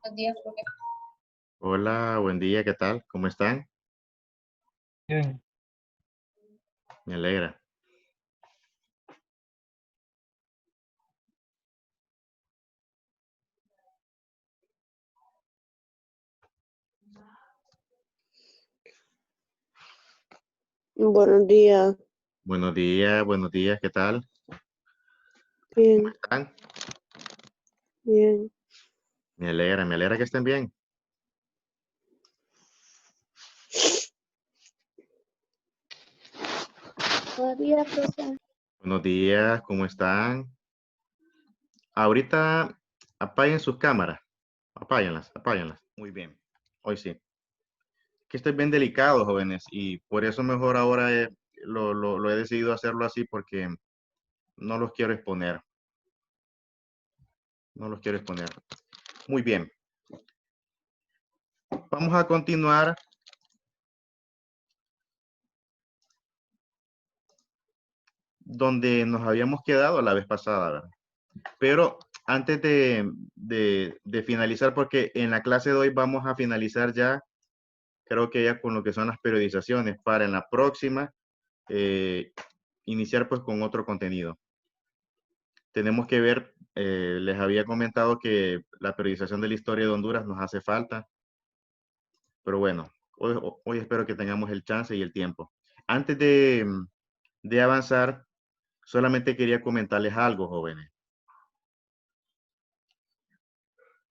Buenos días, profe. Hola, buen día, ¿qué tal? ¿Cómo están? Bien, Me alegra. Buenos días, Buenos días, ¿qué tal? ¿Cómo bien, están? bien. Me alegra que estén bien. Buenos días, profe. Buenos días, ¿cómo están? Ahorita apaguen sus cámaras. Apáguenlas, apáguenlas. Muy bien. Hoy sí. Que estoy bien delicado, jóvenes, y por eso mejor ahora lo he decidido hacerlo así porque no los quiero exponer. No los quiero exponer. Muy bien. Vamos a continuar donde nos habíamos quedado la vez pasada, ¿verdad? Pero antes de finalizar, porque en la clase de hoy vamos a finalizar ya, creo que ya con lo que son las periodizaciones, para en la próxima iniciar pues con otro contenido. Tenemos que ver, les había comentado que la periodización de la historia de Honduras nos hace falta, pero bueno, hoy espero que tengamos el chance y el tiempo. Antes de avanzar, solamente quería comentarles algo, jóvenes.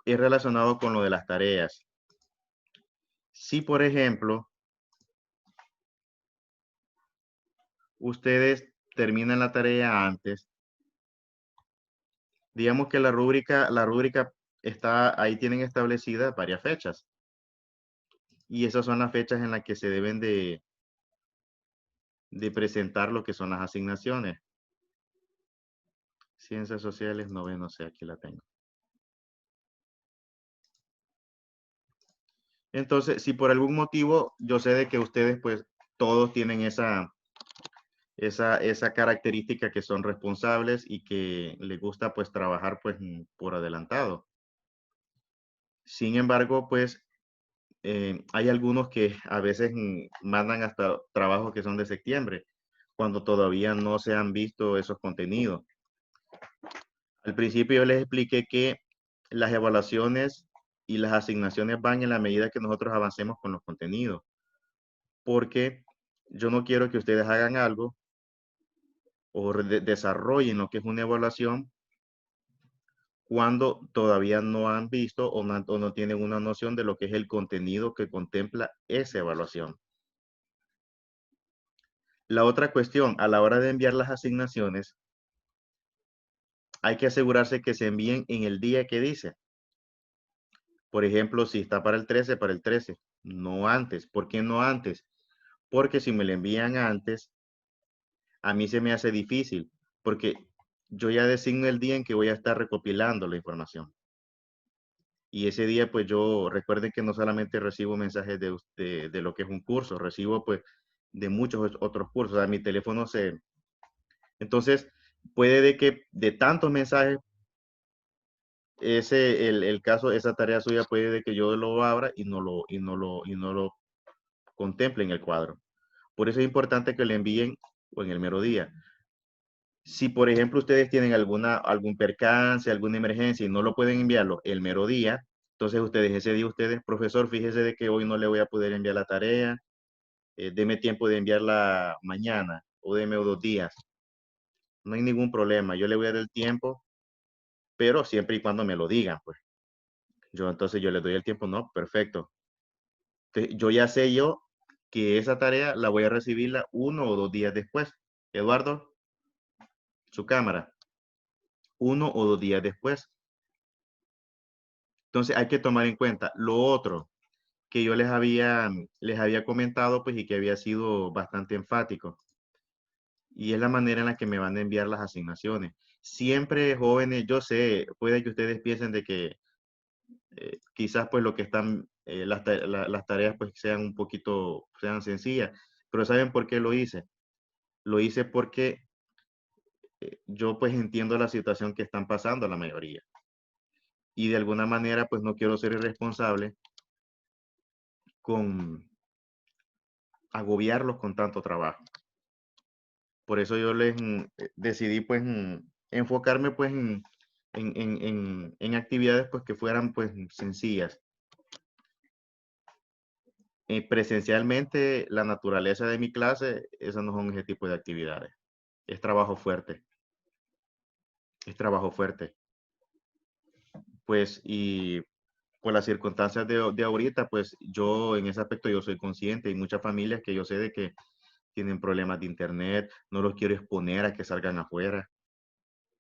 Es relacionado con lo de las tareas. Si, por ejemplo, ustedes terminan la tarea antes, digamos que la rúbrica está, ahí tienen establecidas varias fechas. Y esas son las fechas en las que se deben de presentar lo que son las asignaciones. Ciencias sociales, no sé, aquí la tengo. Entonces, si por algún motivo, yo sé de que ustedes, pues, todos tienen esa característica que son responsables y que les gusta, pues, trabajar, pues, por adelantado. Sin embargo, pues, hay algunos que a veces mandan hasta trabajos que son de septiembre, cuando todavía no se han visto esos contenidos. Al principio yo les expliqué que las evaluaciones y las asignaciones van en la medida que nosotros avancemos con los contenidos, porque yo no quiero que ustedes hagan algo o desarrollen lo que es una evaluación cuando todavía no han visto o no tienen una noción de lo que es el contenido que contempla esa evaluación. La otra cuestión, a la hora de enviar las asignaciones, hay que asegurarse que se envíen en el día que dice. Por ejemplo, si está para el 13, no antes. ¿Por qué no antes? Porque si me lo envían antes, a mí se me hace difícil, porque yo ya designo el día en que voy a estar recopilando la información. Y ese día, pues yo, recuerden que no solamente recibo mensajes de lo que es un curso, recibo pues de muchos otros cursos. O sea, mi teléfono se... Entonces, puede de que de tantos mensajes, el caso, esa tarea suya puede de que yo lo abra y no lo contemple en el cuadro. Por eso es importante que le envíen o en el mero día. Si, por ejemplo, ustedes tienen algún percance, alguna emergencia y no lo pueden enviarlo el mero día, entonces ese día ustedes, profesor, fíjese de que hoy no le voy a poder enviar la tarea, deme tiempo de enviarla mañana o deme 2 días. No hay ningún problema, yo le voy a dar el tiempo, pero siempre y cuando me lo digan, pues. Entonces yo le doy el tiempo, no, perfecto. Yo ya sé que esa tarea la voy a recibirla 1 o 2 días después. Eduardo, su cámara, 1 o 2 días después. Entonces hay que tomar en cuenta lo otro que yo les había comentado, pues, y que había sido bastante enfático. Y es la manera en la que me van a enviar las asignaciones. Siempre, jóvenes, yo sé, puede que ustedes piensen de que quizás pues lo que están, las tareas pues sean sencillas, pero ¿saben por qué lo hice? Lo hice porque yo pues entiendo la situación que están pasando la mayoría. y de alguna manera pues no quiero ser irresponsable con agobiarlos con tanto trabajo. Por eso yo decidí pues enfocarme pues en actividades pues que fueran pues sencillas. Presencialmente, la naturaleza de mi clase, esas no son ese tipo de actividades. Es trabajo fuerte. Es trabajo fuerte. Pues, y por las circunstancias de ahorita, pues yo en ese aspecto yo soy consciente. Hay muchas familias que yo sé de que tienen problemas de internet, no los quiero exponer a que salgan afuera,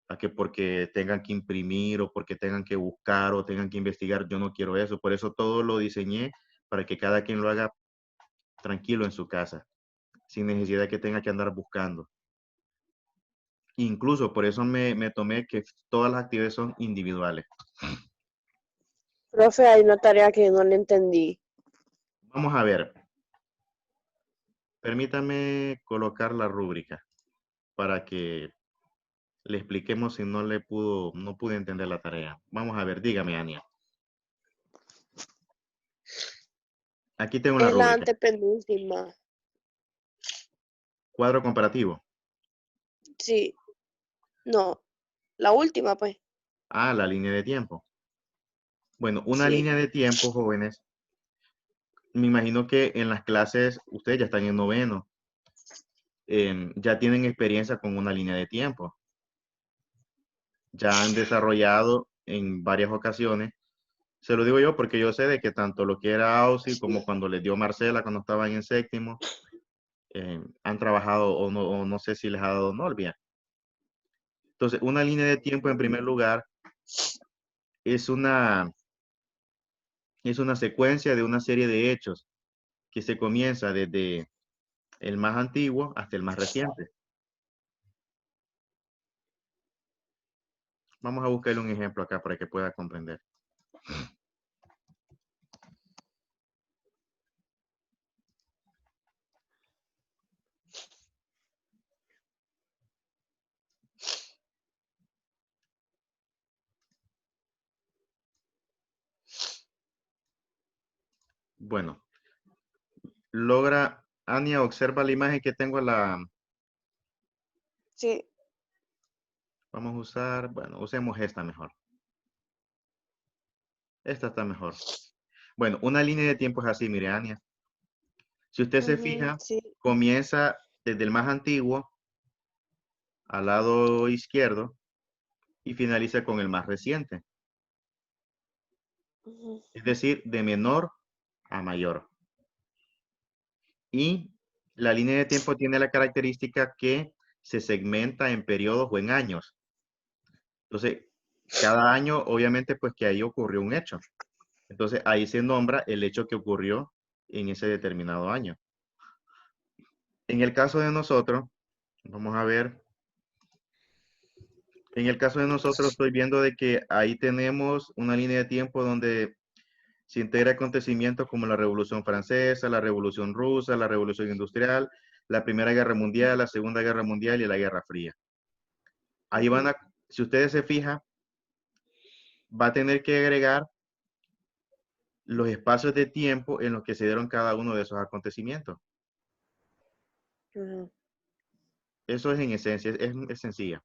a que porque tengan que imprimir o porque tengan que buscar o tengan que investigar, yo no quiero eso. Por eso todo lo diseñé para que cada quien lo haga tranquilo en su casa, sin necesidad de que tenga que andar buscando. Incluso por eso me tomé que todas las actividades son individuales. Profe, hay una tarea que no le entendí. Vamos a ver. Permítame colocar la rúbrica para que le expliquemos si no pude entender la tarea. Vamos a ver, dígame, Ania. Aquí tengo una Es la rúbrica. antepenúltima. Cuadro comparativo. Sí. No. La última, pues. Ah, la línea de tiempo. Bueno, una Sí. línea de tiempo, jóvenes. Me imagino que en las clases, ustedes ya están en noveno. Ya tienen experiencia con una línea de tiempo. Ya han desarrollado en varias ocasiones. Se lo digo yo porque yo sé de que tanto lo que era Ausi como cuando les dio Marcela cuando estaban en séptimo, han trabajado o no sé si les ha dado Norvia. Entonces, una línea de tiempo en primer lugar es una secuencia de una serie de hechos que se comienza desde el más antiguo hasta el más reciente. Vamos a buscarle un ejemplo acá para que pueda comprender. Bueno, Ania, observa la imagen que tengo Sí. vamos a usar, bueno, usemos esta mejor. Esta está mejor. Bueno, una línea de tiempo es así, mire, Ania. Si usted se fija, Sí. comienza desde el más antiguo al lado izquierdo y finaliza con el más reciente. Es decir, de menor a mayor. Y la línea de tiempo tiene la característica que se segmenta en periodos o en años. Entonces, cada año, obviamente, pues que ahí ocurrió un hecho. Entonces, ahí se nombra el hecho que ocurrió en ese determinado año. En el caso de nosotros, vamos a ver. En el caso de nosotros, estoy viendo de que ahí tenemos una línea de tiempo donde se integra acontecimientos como la Revolución Francesa, la Revolución Rusa, la Revolución Industrial, la Primera Guerra Mundial, la Segunda Guerra Mundial y la Guerra Fría. Ahí si ustedes se fijan, va a tener que agregar los espacios de tiempo en los que se dieron cada uno de esos acontecimientos. Eso es en esencia, es sencilla.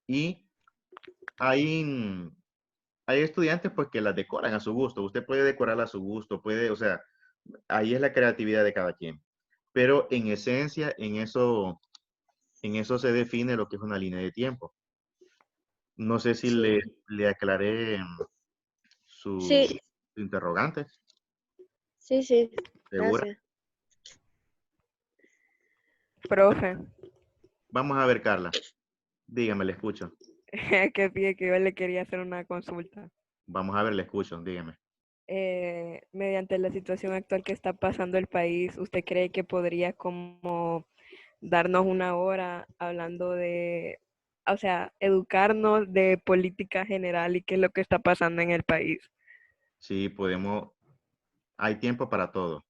Y hay estudiantes pues que las decoran a su gusto. Usted puede decorarla a su gusto, o sea, ahí es la creatividad de cada quien. Pero en esencia, en eso se define lo que es una línea de tiempo. No sé si Sí. le aclaré su Sí, interrogante. sí, sí. ¿Segura? Gracias. Profe, Vamos a ver, Carla. Dígame, le escucho. que pide que yo le quería hacer una consulta. Vamos a ver, le escucho. Dígame. Mediante la situación actual que está pasando el país, ¿usted cree que podría como darnos una hora hablando de, o sea, educarnos de política general y qué es lo que está pasando en el país? Sí, podemos. Hay tiempo para todo.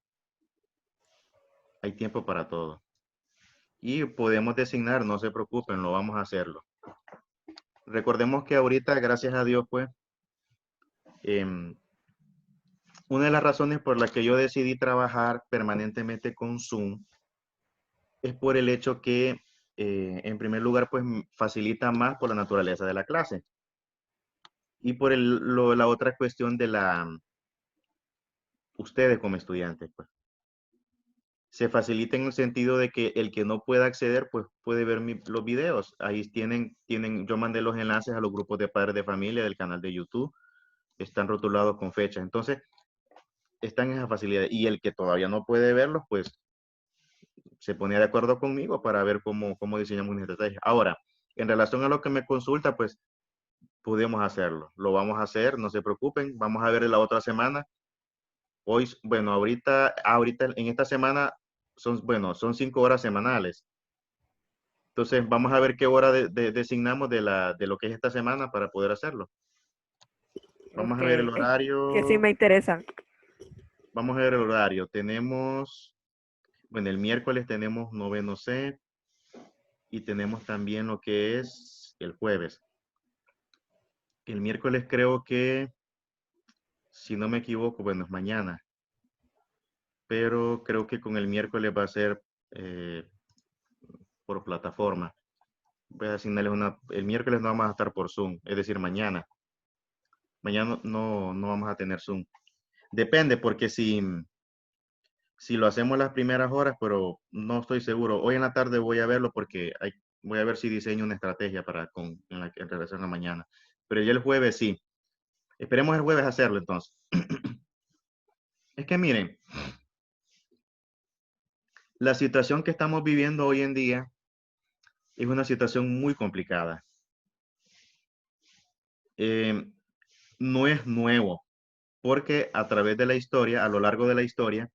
Hay tiempo para todo. Y podemos designar, no se preocupen, lo vamos a hacerlo. Recordemos que ahorita, gracias a Dios, pues, Em, una de las razones por las que yo decidí trabajar permanentemente con Zoom es por el hecho que, en primer lugar, pues facilita más por la naturaleza de la clase. Y por la otra cuestión de ustedes como estudiantes, pues. Se facilita en el sentido de que el que no pueda acceder, pues puede ver los videos. Ahí yo mandé los enlaces a los grupos de padres de familia del canal de YouTube. Están rotulados con fechas. Entonces, están en esa facilidad. Y el que todavía no puede verlos, pues se ponía de acuerdo conmigo para ver cómo diseñamos una estrategia. Ahora, en relación a lo que me consulta, pues podemos hacerlo. Lo vamos a hacer, no se preocupen. Vamos a ver la otra semana. Hoy, bueno, ahorita en esta semana son 5 horas semanales. Entonces, vamos a ver qué hora designamos de lo que es esta semana para poder hacerlo. Vamos a ver el Ok, es que sí horario. me interesa. Vamos a ver el horario. Tenemos, bueno, el miércoles tenemos noveno C y tenemos también lo que es el jueves. El miércoles creo que, si no me equivoco, bueno, es mañana, pero creo que con el miércoles va a ser por plataforma. Voy a asignarles el miércoles no vamos a estar por Zoom, es decir, mañana. Mañana no vamos a tener Zoom. Depende, porque si lo hacemos las primeras horas, pero no estoy seguro. Hoy en la tarde voy a verlo porque voy a ver si diseño una estrategia en relación a mañana. Pero ya el jueves sí. Esperemos el jueves hacerlo entonces. Es que miren, la situación que estamos viviendo hoy en día es una situación muy complicada. No es nuevo, porque a través de la historia, a lo largo de la historia,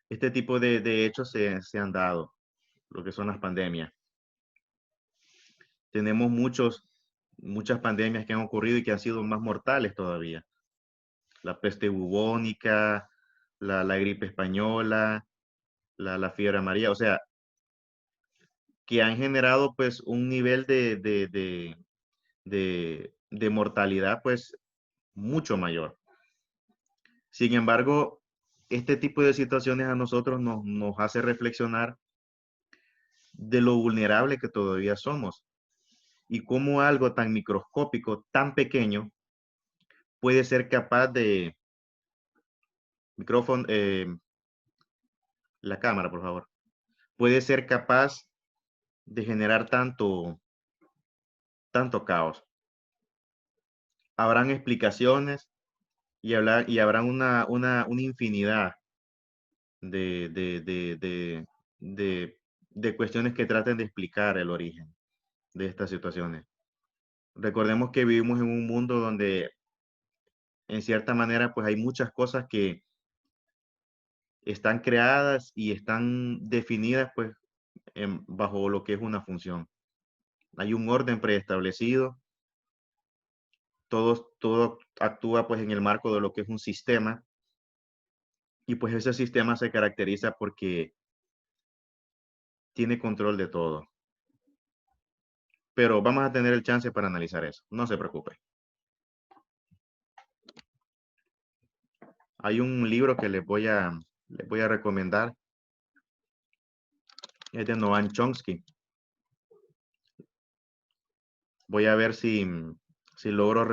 este tipo de hechos se han dado, lo que son las pandemias. Tenemos muchas pandemias que han ocurrido y que han sido más mortales todavía. La peste bubónica, la gripe española, la fiebre amarilla, o sea, que han generado pues un nivel de mortalidad pues mucho mayor. Sin embargo, este tipo de situaciones a nosotros nos hace reflexionar de lo vulnerable que todavía somos y cómo algo tan microscópico, tan pequeño, puede ser capaz de... Micrófono, la cámara, por favor. Puede ser capaz de generar tanto caos. Habrán explicaciones y habrán una infinidad de, de, de, de, de cuestiones que traten de explicar el origen de estas situaciones. Recordemos que vivimos en un mundo donde, en cierta manera, pues hay muchas cosas que están creadas y están definidas, pues, bajo lo que es una función. Hay un orden preestablecido, todo actúa, pues, en el marco de lo que es un sistema, y pues ese sistema se caracteriza porque tiene control de todo. Pero vamos a tener el chance para analizar eso, no se preocupe. Hay un libro que les voy a recomendar, es de Noam Chomsky. Voy a ver si logro,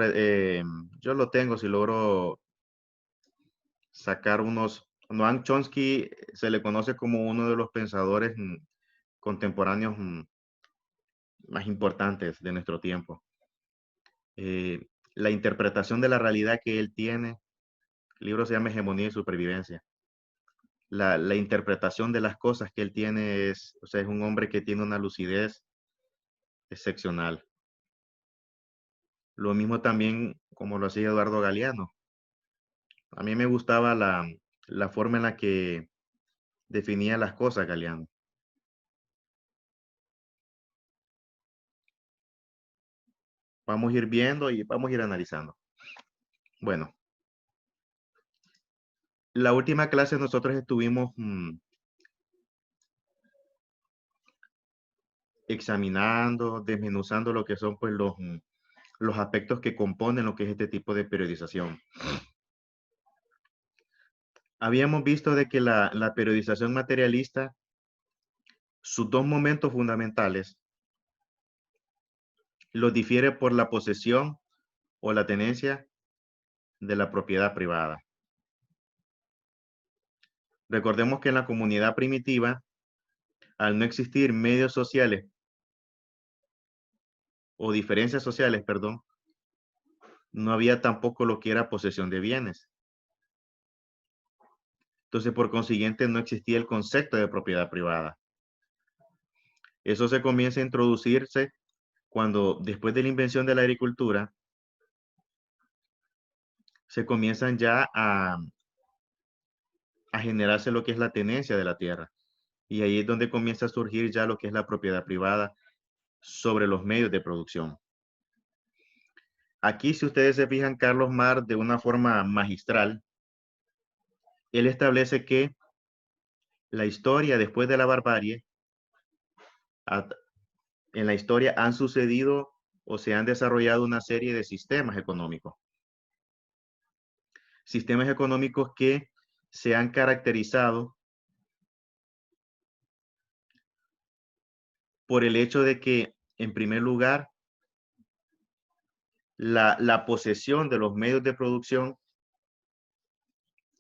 yo lo tengo, si logro sacar Noam Chomsky se le conoce como uno de los pensadores contemporáneos más importantes de nuestro tiempo. La interpretación de la realidad que él tiene, el libro se llama Hegemonía y Supervivencia. La interpretación de las cosas que él tiene es un hombre que tiene una lucidez excepcional. Lo mismo también como lo hacía Eduardo Galeano. A mí me gustaba la forma en la que definía las cosas Galeano. Vamos a ir viendo y vamos a ir analizando. Bueno, la última clase nosotros estuvimos examinando, desmenuzando lo que son pues los aspectos que componen lo que es este tipo de periodización. Habíamos visto de que la periodización materialista, sus dos momentos fundamentales, los difiere por la posesión o la tenencia de la propiedad privada. Recordemos que en la comunidad primitiva, al no existir medios sociales o diferencias sociales, perdón, no había tampoco lo que era posesión de bienes. Entonces, por consiguiente, no existía el concepto de propiedad privada. Eso se comienza a introducirse cuando, después de la invención de la agricultura, se comienzan ya a generarse lo que es la tenencia de la tierra. Y ahí es donde comienza a surgir ya lo que es la propiedad privada sobre los medios de producción. Aquí, si ustedes se fijan, Carlos Marx, de una forma magistral, él establece que la historia después de la barbarie, en la historia han sucedido o se han desarrollado una serie de sistemas económicos. Sistemas económicos que se han caracterizado por el hecho de que, en primer lugar, la posesión de los medios de producción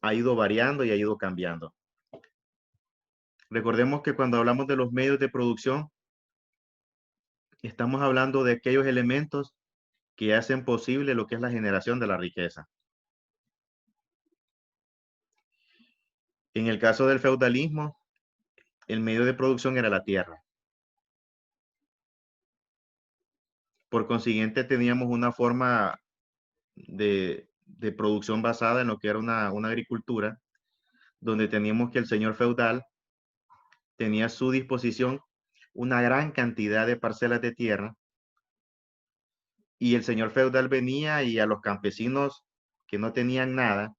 ha ido variando y ha ido cambiando. Recordemos que cuando hablamos de los medios de producción, estamos hablando de aquellos elementos que hacen posible lo que es la generación de la riqueza. En el caso del feudalismo, el medio de producción era la tierra. Por consiguiente, teníamos una forma de producción basada en lo que era una agricultura, donde teníamos que el señor feudal tenía a su disposición una gran cantidad de parcelas de tierra, y el señor feudal venía y a los campesinos que no tenían nada,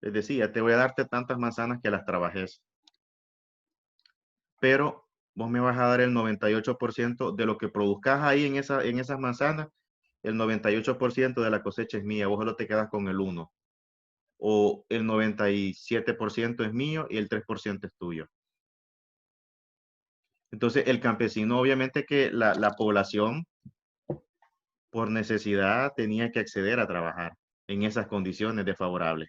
les decía, te voy a darte tantas manzanas que las trabajes, pero vos me vas a dar el 98% de lo que produzcas ahí en esas manzanas, el 98% de la cosecha es mía, vos solo te quedas con el 1%, o el 97% es mío y el 3% es tuyo. Entonces, el campesino, obviamente que la población, por necesidad, tenía que acceder a trabajar en esas condiciones desfavorables.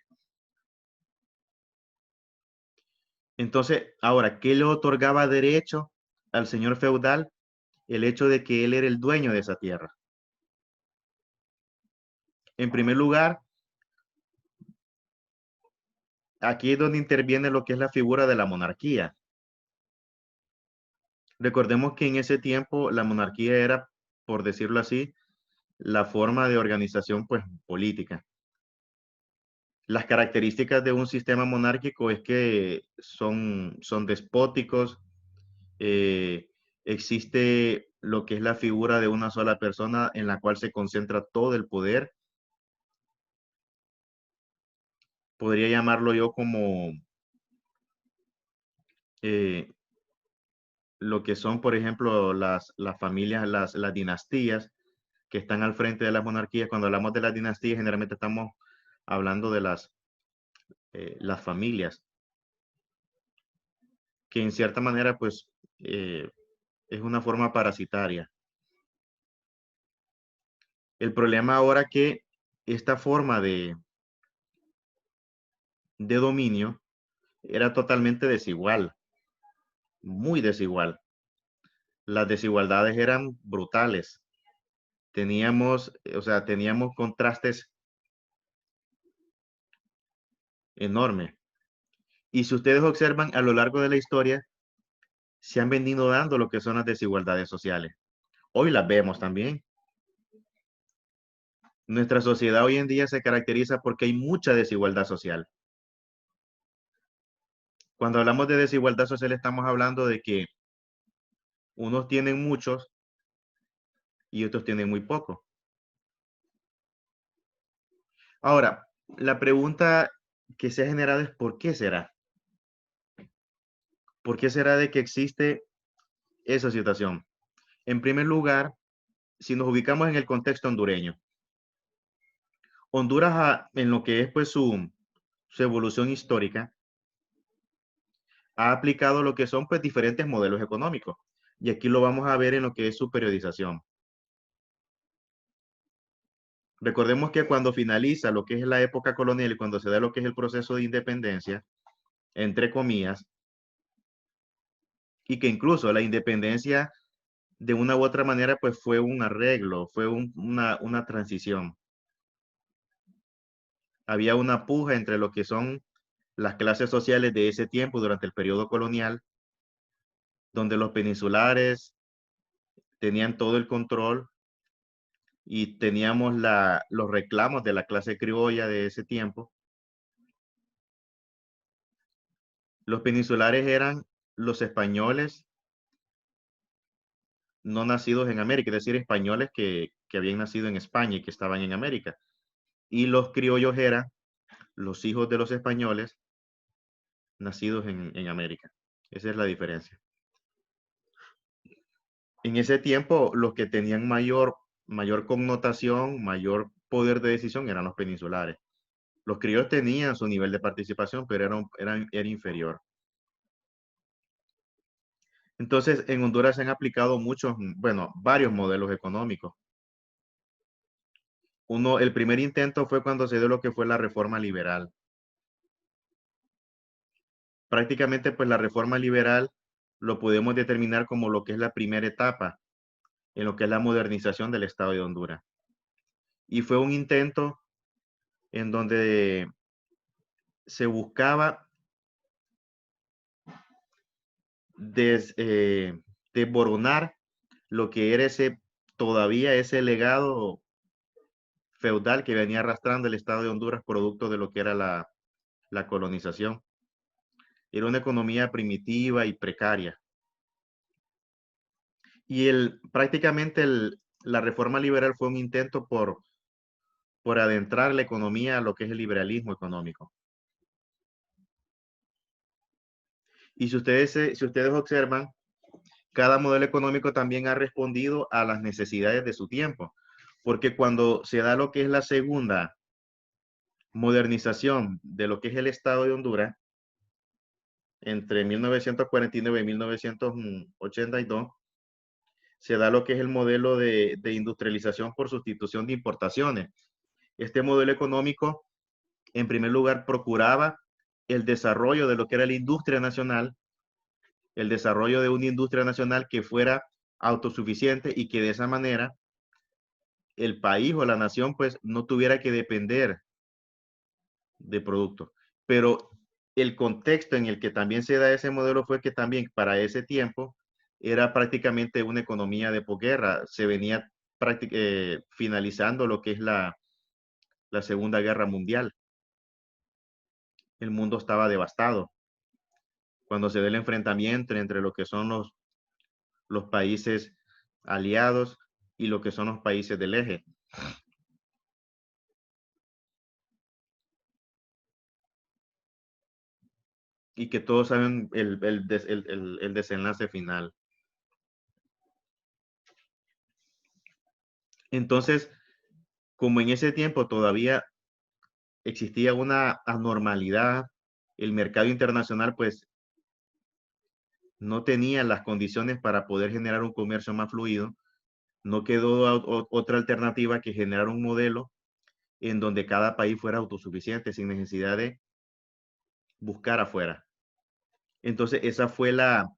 Entonces, ahora, ¿qué le otorgaba derecho al señor feudal? El hecho de que él era el dueño de esa tierra. En primer lugar, aquí es donde interviene lo que es la figura de la monarquía. Recordemos que en ese tiempo la monarquía era, por decirlo así, la forma de organización pues política. Las características de un sistema monárquico es que son despóticos, existe lo que es la figura de una sola persona en la cual se concentra todo el poder. Podría llamarlo yo como lo que son, por ejemplo, las familias, las dinastías que están al frente de las monarquías. Cuando hablamos de las dinastías, generalmente estamos hablando de las familias, que en cierta manera, pues, es una forma parasitaria. El problema ahora que esta forma de dominio era totalmente desigual, muy desigual. Las desigualdades eran brutales. Teníamos contrastes enormes. Y si ustedes observan a lo largo de la historia, se han venido dando lo que son las desigualdades sociales. Hoy las vemos también. Nuestra sociedad hoy en día se caracteriza porque hay mucha desigualdad social. Cuando hablamos de desigualdad social, estamos hablando de que unos tienen muchos y otros tienen muy poco. Ahora, la pregunta que se ha generado es ¿por qué será? ¿Por qué será de que existe esa situación? En primer lugar, si nos ubicamos en el contexto hondureño, Honduras, en lo que es pues su evolución histórica, ha aplicado lo que son pues diferentes modelos económicos. Y aquí lo vamos a ver en lo que es su periodización. Recordemos que cuando finaliza lo que es la época colonial y cuando se da lo que es el proceso de independencia, entre comillas, y que incluso la independencia de una u otra manera pues fue un arreglo, fue una transición. Había una puja entre lo que son las clases sociales de ese tiempo durante el periodo colonial, donde los peninsulares tenían todo el control y teníamos los reclamos de la clase criolla de ese tiempo. Los peninsulares eran los españoles no nacidos en América, es decir, españoles que habían nacido en España y que estaban en América. Y los criollos eran los hijos de los españoles nacidos en América. Esa es la diferencia. En ese tiempo, los que tenían mayor connotación, mayor poder de decisión eran los peninsulares. Los criollos tenían su nivel de participación, pero era inferior. Entonces, en Honduras se han aplicado varios modelos económicos. El primer intento fue cuando se dio lo que fue la reforma liberal. Prácticamente, pues la reforma liberal lo podemos determinar como lo que es la primera etapa en lo que es la modernización del Estado de Honduras. Y fue un intento en donde se buscaba desboronar lo que era todavía ese legado feudal que venía arrastrando el Estado de Honduras producto de lo que era la colonización. Era una economía primitiva y precaria. Y prácticamente la reforma liberal fue un intento por adentrar la economía a lo que es el liberalismo económico. Y si ustedes observan, cada modelo económico también ha respondido a las necesidades de su tiempo, porque cuando se da lo que es la segunda modernización de lo que es el Estado de Honduras, entre 1949 y 1982, se da lo que es el modelo de industrialización por sustitución de importaciones. Este modelo económico, en primer lugar, procuraba el desarrollo de lo que era la industria nacional, el desarrollo de una industria nacional que fuera autosuficiente y que de esa manera el país o la nación pues no tuviera que depender de productos. Pero el contexto en el que también se da ese modelo fue que también para ese tiempo era prácticamente una economía de posguerra. Se venía finalizando lo que es la Segunda Guerra Mundial. El mundo estaba devastado. Cuando se da el enfrentamiento entre lo que son los países aliados y lo que son los países del eje. Y que todos saben el desenlace final. Entonces, como en ese tiempo todavía existía una anormalidad, el mercado internacional pues no tenía las condiciones para poder generar un comercio más fluido, no quedó otra alternativa que generar un modelo en donde cada país fuera autosuficiente sin necesidad de buscar afuera. Entonces, esa fue la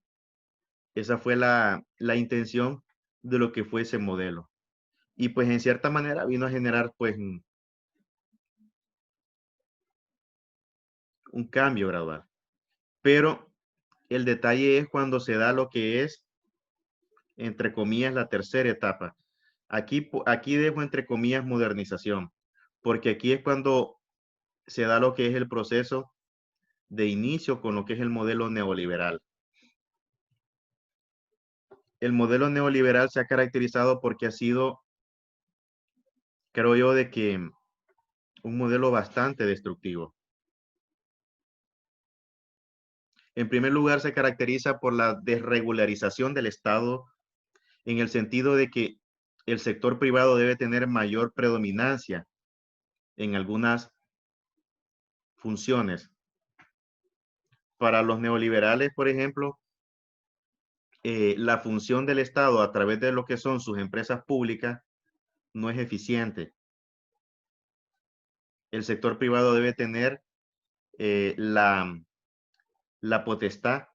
intención de lo que fue ese modelo. Y pues en cierta manera vino a generar pues un cambio gradual. Pero el detalle es cuando se da lo que es, entre comillas, la tercera etapa. Aquí dejo entre comillas modernización, porque aquí es cuando se da lo que es el proceso de inicio con lo que es el modelo neoliberal. El modelo neoliberal se ha caracterizado porque ha sido, creo yo, de que un modelo bastante destructivo. En primer lugar, se caracteriza por la desregularización del Estado en el sentido de que el sector privado debe tener mayor predominancia en algunas funciones. Para los neoliberales, por ejemplo, la función del Estado a través de lo que son sus empresas públicas no es eficiente. El sector privado debe tener la potestad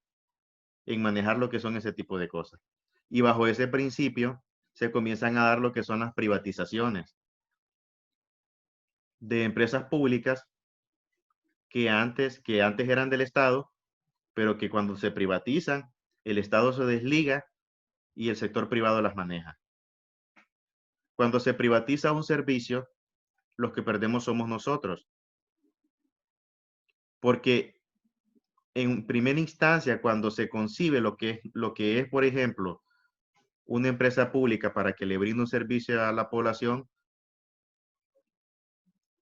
en manejar lo que son ese tipo de cosas. Y bajo ese principio se comienzan a dar lo que son las privatizaciones de empresas públicas que antes eran del Estado, pero que cuando se privatizan, el Estado se desliga y el sector privado las maneja. Cuando se privatiza un servicio, los que perdemos somos nosotros. Porque en primera instancia, cuando se concibe lo que es, por ejemplo, una empresa pública para que le brinde un servicio a la población,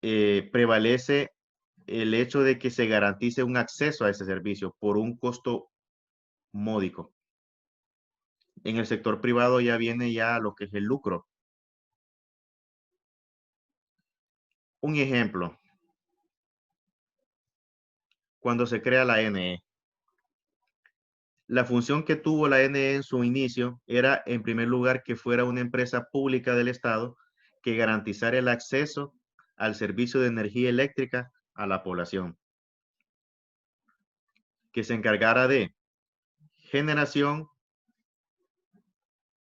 prevalece el hecho de que se garantice un acceso a ese servicio por un costo módico. En el sector privado ya viene ya lo que es el lucro. Un ejemplo, cuando se crea la NE. La función que tuvo la NE en su inicio era, en primer lugar, que fuera una empresa pública del Estado que garantizara el acceso al servicio de energía eléctrica a la población, que se encargara de generación,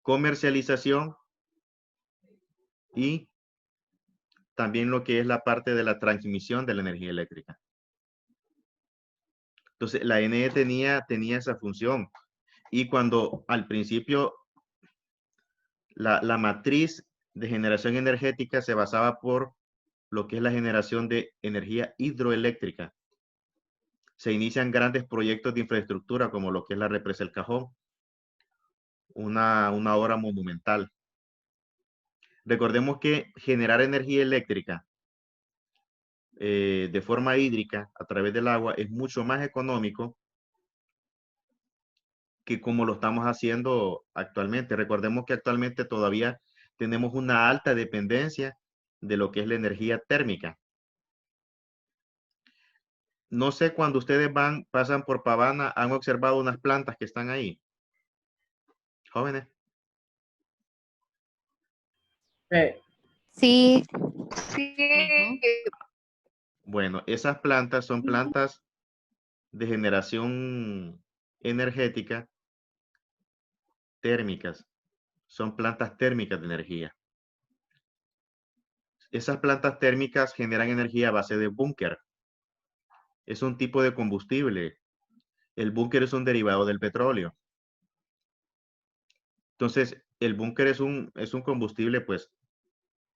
comercialización y también lo que es la parte de la transmisión de la energía eléctrica. Entonces, la NE tenía esa función. Y cuando al principio la matriz de generación energética se basaba por lo que es la generación de energía hidroeléctrica. Se inician grandes proyectos de infraestructura como lo que es la represa El Cajón, una obra monumental. Recordemos que generar energía eléctrica de forma hídrica a través del agua es mucho más económico que como lo estamos haciendo actualmente. Recordemos que actualmente todavía tenemos una alta dependencia de lo que es la energía térmica. No sé, cuando ustedes pasan por Pavana, ¿han observado unas plantas que están ahí? Jóvenes. Sí. Sí. Bueno, esas plantas son plantas de generación energética térmicas. Son plantas térmicas de energía. Esas plantas térmicas generan energía a base de búnker. Es un tipo de combustible. El búnker es un derivado del petróleo. Entonces, el búnker es un combustible, pues,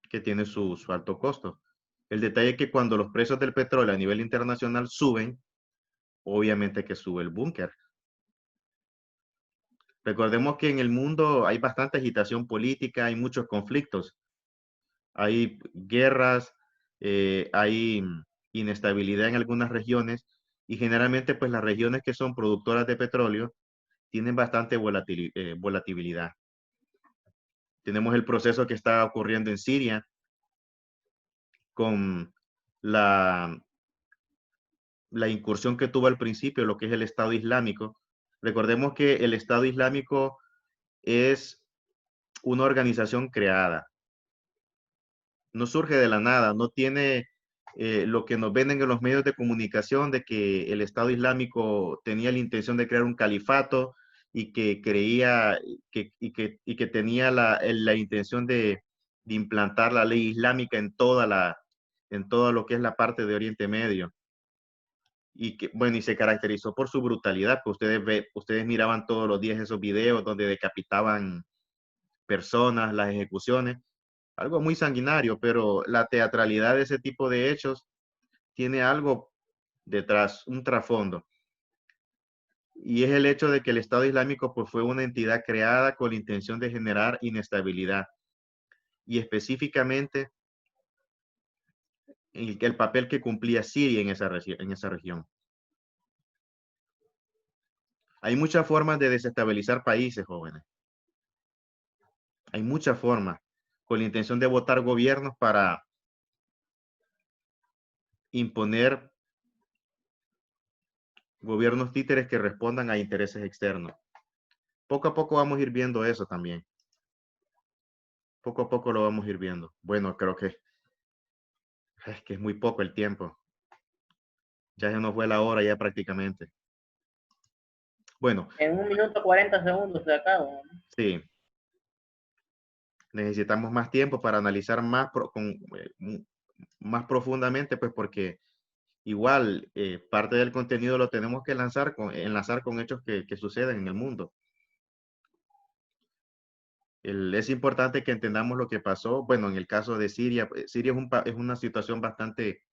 que tiene su alto costo. El detalle es que cuando los precios del petróleo a nivel internacional suben, obviamente que sube el búnker. Recordemos que en el mundo hay bastante agitación política, hay muchos conflictos, hay guerras, hay inestabilidad en algunas regiones y generalmente pues las regiones que son productoras de petróleo tienen bastante volatilidad. Tenemos el proceso que está ocurriendo en Siria con la incursión que tuvo al principio lo que es el Estado Islámico. Recordemos que el Estado Islámico es una organización creada. No surge de la nada, no tiene lo que nos venden en los medios de comunicación de que el Estado Islámico tenía la intención de crear un califato y que creía y que tenía la intención de implantar la ley islámica en todo lo que es la parte de Oriente Medio. Y que, bueno, y se caracterizó por su brutalidad, que ustedes miraban todos los días esos videos donde decapitaban personas, las ejecuciones, algo muy sanguinario, pero la teatralidad de ese tipo de hechos tiene algo detrás, un trasfondo. Y es el hecho de que el Estado Islámico pues, fue una entidad creada con la intención de generar inestabilidad. Y específicamente el papel que cumplía Siria en esa región. Hay muchas formas de desestabilizar países, jóvenes. Hay muchas formas. con la intención de votar gobiernos para imponer gobiernos títeres que respondan a intereses externos. Poco a poco vamos a ir viendo eso también. Poco a poco lo vamos a ir viendo. Bueno, creo que es muy poco el tiempo. Ya se nos fue la hora ya prácticamente. Bueno, En 1 minuto 40 segundos se acaba, ¿no? sí. Necesitamos más tiempo para analizar más, más profundamente, pues porque igual parte del contenido lo tenemos que enlazar con hechos que suceden en el mundo. Es importante que entendamos lo que pasó. Bueno, en el caso de Siria, Siria es una situación bastante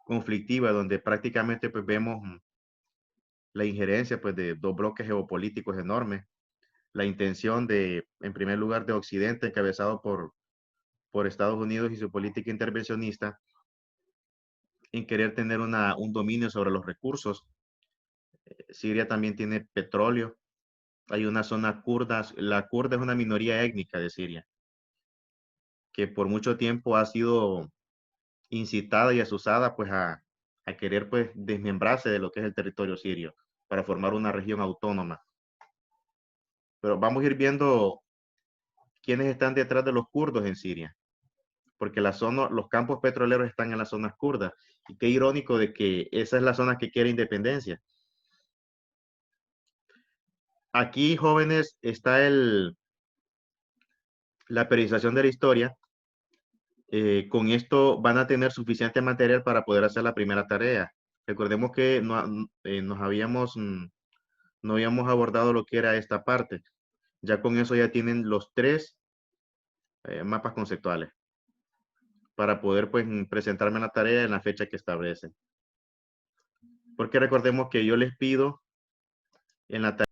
conflictiva donde prácticamente pues vemos la injerencia pues de dos bloques geopolíticos enormes, la intención de, en primer lugar, de Occidente encabezado por Estados Unidos y su política intervencionista en querer tener un dominio sobre los recursos. Siria también tiene petróleo. Hay una zona kurda. La kurda es una minoría étnica de Siria que por mucho tiempo ha sido incitada y asusada pues a querer pues desmembrarse de lo que es el territorio sirio para formar una región autónoma. Pero vamos a ir viendo quiénes están detrás de los kurdos en Siria, porque los campos petroleros están en las zonas kurdas. Y qué irónico de que esa es la zona que quiere independencia. Aquí, jóvenes, está la periodización de la historia. Con esto van a tener suficiente material para poder hacer la primera tarea. Recordemos que no habíamos abordado lo que era esta parte. Ya con eso ya tienen los 3 mapas conceptuales para poder pues presentarme la tarea en la fecha que establecen. Porque recordemos que yo les pido en la tarea